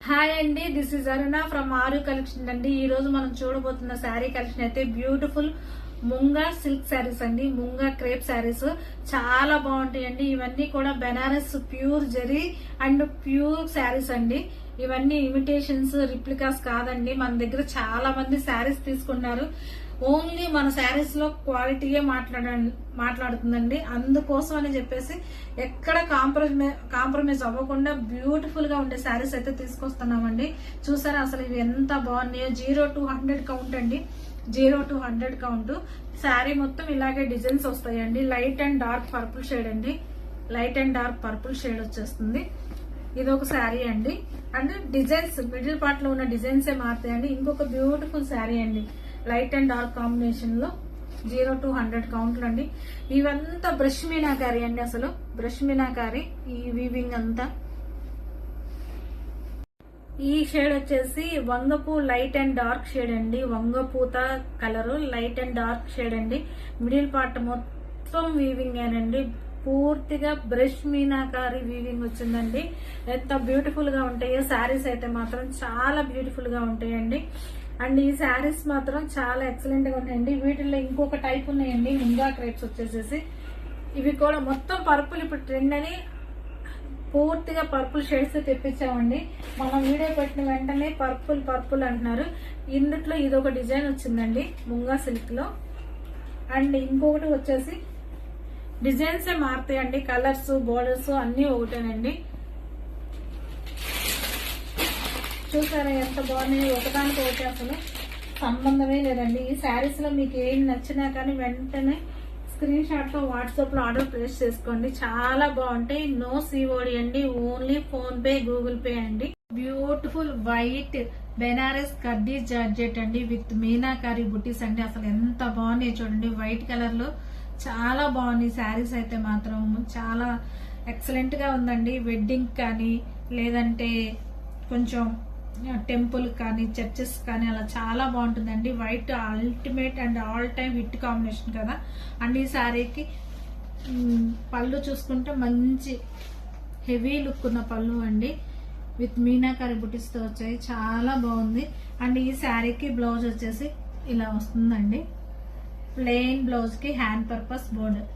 Hi అండి, this is Aruna from Aaru collection అండి. ఈ రోజు మనం చూడబోతున్న శారీ కలెక్షన్ అయితే బ్యూటిఫుల్ ముంగా సిల్క్ శారీస్ అండి. ముంగా క్రేప్ శారీస్ చాలా బాగుంటాయండి. ఇవన్నీ కూడా Benaras pure zari and pure saris అండి. ఇవన్నీ ఇమిటేషన్స్, రిప్లికాస్ కాదండి. మన దగ్గర చాలా మంది శారీస్ తీసుకున్నారు. ఓన్లీ మన శారీస్ లో క్వాలిటీయే మాట్లాడుతుందండి. అందుకోసం అని చెప్పేసి ఎక్కడ కాంప్రమైజ్ అవ్వకుండా బ్యూటిఫుల్ గా ఉండే శారీస్ అయితే తీసుకొస్తున్నామండి. చూసారా అసలు ఇవి ఎంత బాగున్నాయో. 0 to 100 కౌంట్ అండి. 0 to 100 కౌంట్. శారీ మొత్తం ఇలాగే డిజైన్స్ వస్తాయండి. Light and dark purple shade అండి. Light and dark purple shade వచ్చేస్తుంది. ఇది ఒక శారీ అండి. అండ్ డిజైన్స్ మిడిల్ పార్ట్ లో ఉన్న డిజైన్స్ మారుతాయండి. ఇంకొక బ్యూటిఫుల్ శారీ అండి. లైట్ అండ్ డార్క్ కాంబినేషన్ లో 0 to 100 కౌంట్లు అండి. ఇవంతా బ్రష్ మీనాకారి అండి. అసలు బ్రష్ మీనాకారి ఈ వీవింగ్ అంతా. ఈ షేడ్ వచ్చేసి వంగపూ లైట్ అండ్ డార్క్ షేడ్ అండి. వంగపూత colour light and dark shade అండి. మిడిల్ పార్ట్ మొత్తం వీవింగ్ ఏనండి. పూర్తిగా బ్రష్ మీనాకారి వీవింగ్ వచ్చిందండి. ఎంత బ్యూటిఫుల్ గా ఉంటాయో. శారీస్ అయితే మాత్రం చాలా బ్యూటిఫుల్ గా ఉంటాయండి. అండ్ ఈ శారీస్ మాత్రం చాలా ఎక్సలెంట్ గా ఉన్నాయండి. వీటిల్లో ఇంకొక టైప్ ఉన్నాయండి, ముంగా క్రేప్స్ వచ్చేసేసి. ఇవి కూడా మొత్తం పర్పుల్ ఇప్పుడు ట్రెండ్ అని పూర్తిగా పర్పుల్ షేడ్స్ తెప్పించామండి. మనం వీడియో పెట్టిన వెంటనే పర్పుల్ పర్పుల్ అంటున్నారు. ఇందుట్లో ఇదొక డిజైన్ వచ్చిందండి ముంగా సిల్క్ లో. అండ్ ఇంకొకటి వచ్చేసి డిజైన్స్ మారుతాయండి. కలర్స్, బోర్డర్స్ అన్ని ఒకటేనండి. చూసారా ఎంత బాగున్నాయి. ఒకదానికి ఒకటి అసలు సంబంధమే లేదండి. ఈ శారీస్ లో మీకు ఏం నచ్చినా కానీ వెంటనే స్క్రీన్ షాట్ తో వాట్సాప్ లో ఆర్డర్ ప్లేస్ చేసుకోండి. చాలా బాగుంటాయి. నో సిఓడి అండి. Only phone pay, Google pay అండి. బ్యూటిఫుల్ వైట్ బెనారస్ కడ్డీ జార్జెట్ అండి విత్ మీనాకారి బుటీస్ అండి. అసలు ఎంత బాగున్నాయి చూడండి. వైట్ కలర్ లో చాలా బాగున్నాయి శారీస్ అయితే మాత్రం. చాలా ఎక్సలెంట్ గా ఉందండి. వెడ్డింగ్ కానీ లేదంటే కొంచెం టెంపుల్ కానీ చర్చెస్ కానీ అలా చాలా బాగుంటుందండి. White ultimate and all time hit combination కదా. అండ్ ఈ శారీకి పళ్ళు చూసుకుంటే మంచి హెవీ లుక్ ఉన్న పళ్ళు అండి విత్ మీనాకారి బుటీస్ తో వచ్చాయి. చాలా బాగుంది. అండ్ ఈ శారీకి బ్లౌజ్ వచ్చేసి ఇలా వస్తుందండి. ప్లెయిన్ బ్లౌజ్ కి హ్యాండ్ పర్పస్ బోర్డర్.